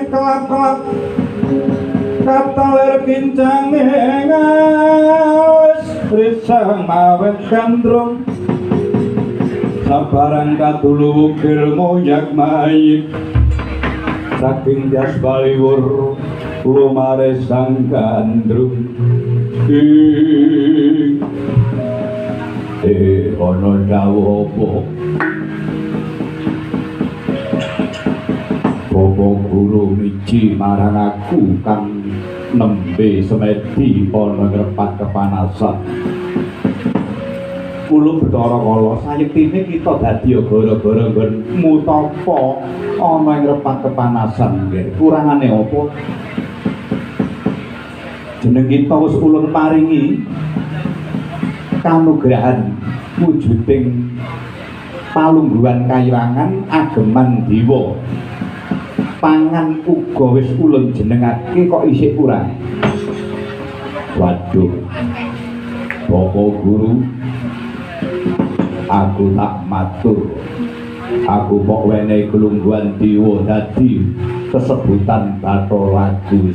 kelap-kelap katalir kincang ngawes risang mawet gandrung sabarang katulu wukir moyak mayit saking jas baliwur lumare sang gandrung ono dawuh apa Bapak Guru miji marang aku kang nembe semedi ana ngrepat kepanasan. Kula Bathara Kala sayektine kita dadi gara-gara nggon mutapa ana ngrepat kepanasan nggih. Kurangane apa? Jeneng kita wis ulun paringi kanugrahan wujuding palungguhan kayiwangan ageman dewa. Pangan uga wis ulun jenengake kok isih kurang. Waduh. Bapak Guru, aku tak matur. Aku kok wenehi kelungguhan dewa dadi kesebutan Bathara lagu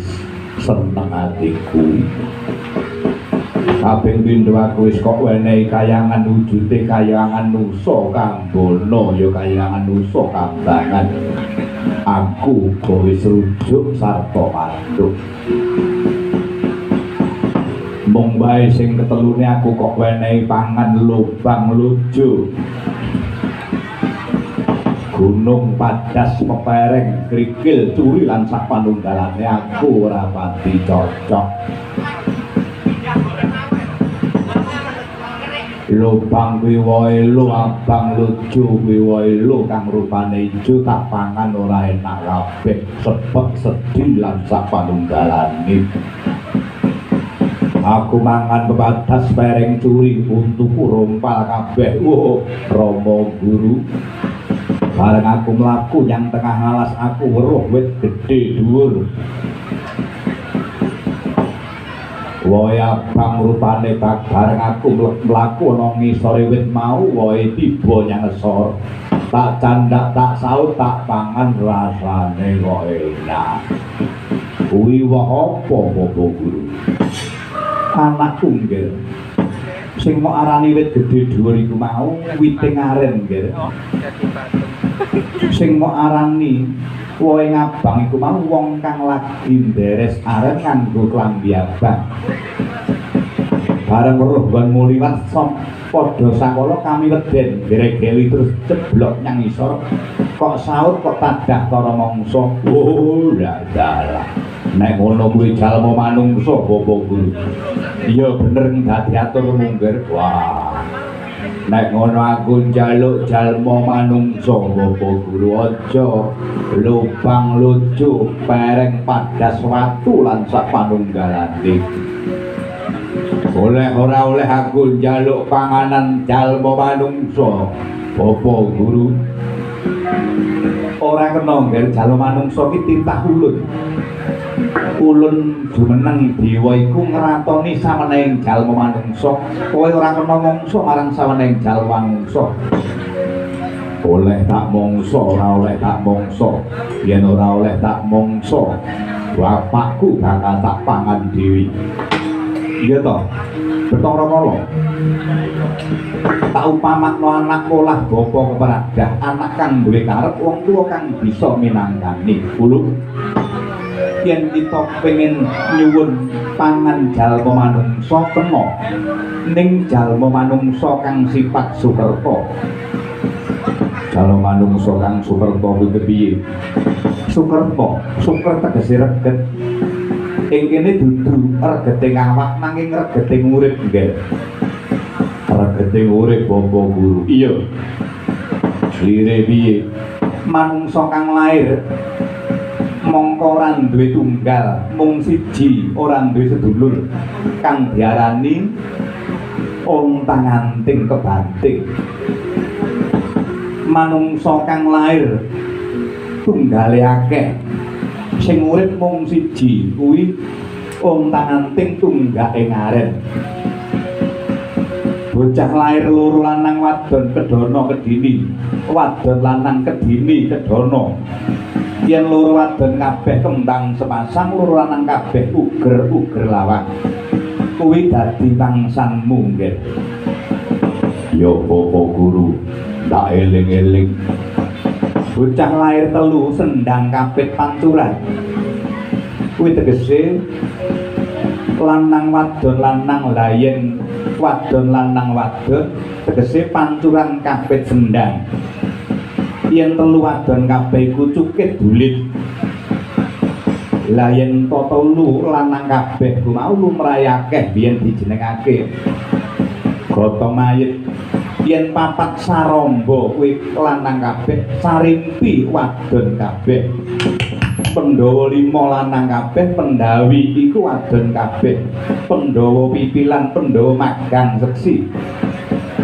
seneng atiku. Kaping pindho aku wis kok wenehi kayangan wujude kayangan nusa kambono ya kayangan nusa kambangan. Aku wis rujuk sarta mantuk. Mung bae sing ketelune aku kok wenehi pangan lubang luju. Gunung padas pepereng krikil curi lan sak panunggalane aku ora pati cocok. Lubang kuwi wae lu abang lucu kuwi wae lu kang rupane ijo tak pangan ora enak kabeh sepek sedhi lan sak panunggalane. Aku mangan pepadas pereng curi untuku rompal kabeh. Rama Guru. Bareng aku mlaku yang tengah alas aku weruh wit gedhe dhuwur. Woe abang rupane bareng aku mlaku ana ngisore wit mau woe tiba nyang ngesor. Tak candak tak saut tak pangan rasane kok enak. Kuwi woh apa Bapak Guru? Anak tunggil. Sing mok arani wit gedhe dhuwur iku mau witing aren nggih. Sing mok arani woe ngabang iku mau wong kang lagi nderes aren nganggo klambi abang. Bareng weruh ban muliwat padha sangkala kami weden greg-grewi terus ceblok nyang isor. Kok saut kok tadah para mangsa. Oh, dalah. Nek ngono kuwi jalma manungsa Bapak Guru. Iya bener dadi atur mungger. Wah. Nek ngono aku njaluk jalma manungsa Bapak Guru aja lubang lucu pereng padas watu lan sak panunggalane. Oleh ora oleh aku njaluk panganan jalma manungsa Bapak Guru. Ora kena ngger jalma manungsa iki titah ulun. Ulun jumeneng dewa iku ngratoni sawenehing jalma manungsa. Kowe ora kena mangsa marang sawenehing jalma manungsa. Oleh tak mangsa ora oleh tak mangsa. Yen ora oleh tak mangsa, bapakku bakal tak pangan dhewe. Iya toh, Bathara Kala. Tak upamakno anak olah bapa keperadah, anak kang duwe karep wong tuwa kang bisa minangkani. Ulu yen kita pengen nyuwun pangan jalma manungsa kena ning jalma manungsa kang sifat sukerta. Jalma manungsa kang sukerta kuwi piye? Suker tegese reget. Ing kene dudu regeting awak nanging regeting urip nggih. Regeting urip Bapak Guru. Iya. Slire piye? Manungsa kang lair mongko ora duwe tunggal, mung siji, ora duwe sedulur kang diarani ontang anting kebanting manungsa kang lair tunggale akeh sing urip mung siji kuwi ontang anting tunggake ngaren bocah lair loro lanang wadon kedana kedini wadon lanang kedini kedana yen loro wadon kabeh kembang sepasang loro lanang kabeh uger lawang kuwi dadi tangsanmu nggih yo Bapak Guru tak eling-eling bocah lair telu sendang kapit panturan kuwi tegese lanang wadon lanang layen wadon lanang wadon tegese panturan kapit sendang yen telu wadon kabeh iku cukit bulit layen telu lanang kabeh ku mau lumrahe akeh biyen dijenengake gotong mayit yen papat saramba kuwi lanang kabeh sarimpi wadon kabeh Pandhawa 5 lanang kabeh Pendhawi iku wadon kabeh Pandhawa pipilan Pandhawa magang seksi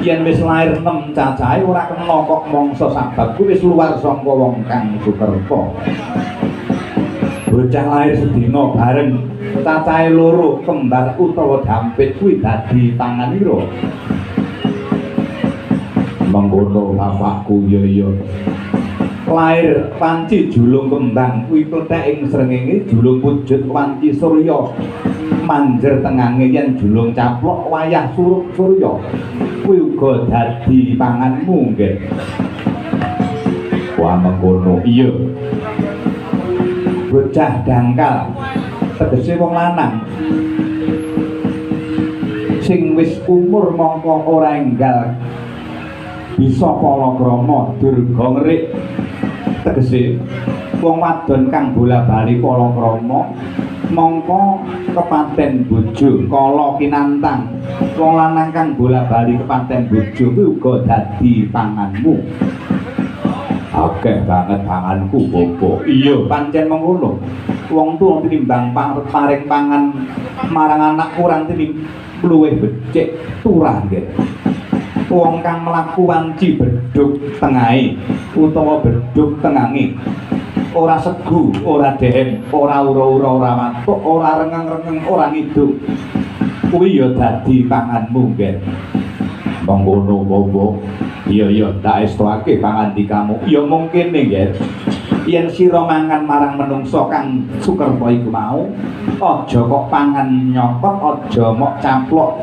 yen wis lair 6 cacahe ora kena kok mangsa sabab kuwi wis luar saka wong kang sukerta bocah lair sedina bareng cacahe loro kembar utawa dampit kuwi dadi tanganira mengkono bapakku ya lair panci julung kembang kuwi plethek ing srengenge julung wujud wanci surya manjer tengange yen julung caplok wayah surup surya kuwi uga dadi panganmu nggih wah mengkono iya bocah dangkal tegese wong lanang sing wis umur mongko ora enggal bisa palakrama durga ngrik tegese wong wadon kang bola-bali palakrama mongko kepaten bojo kala kinantang wong lanang kang bola-bali kepaten bojo kuwi uga dadi panganmu akeh banget panganku Bapak iya pancen mengkono wong tuwa tinimbang paring pangan marang anak kurang tinimbang luwih becik turah nggih wong kang mlaku wanci bedhug tengahe utawa bedhug tengange ora segu ora dehem ora ura-ura ora matuk ora rengeng-rengeng ora ngidung kuwi ya dadi panganmu nggih mengkono Bapak iya tak estuake pangandikamu ya mungkin nggih yen sira mangan marang menungsa kang sukerta iku mau aja kok pangan nyokot aja mok caplok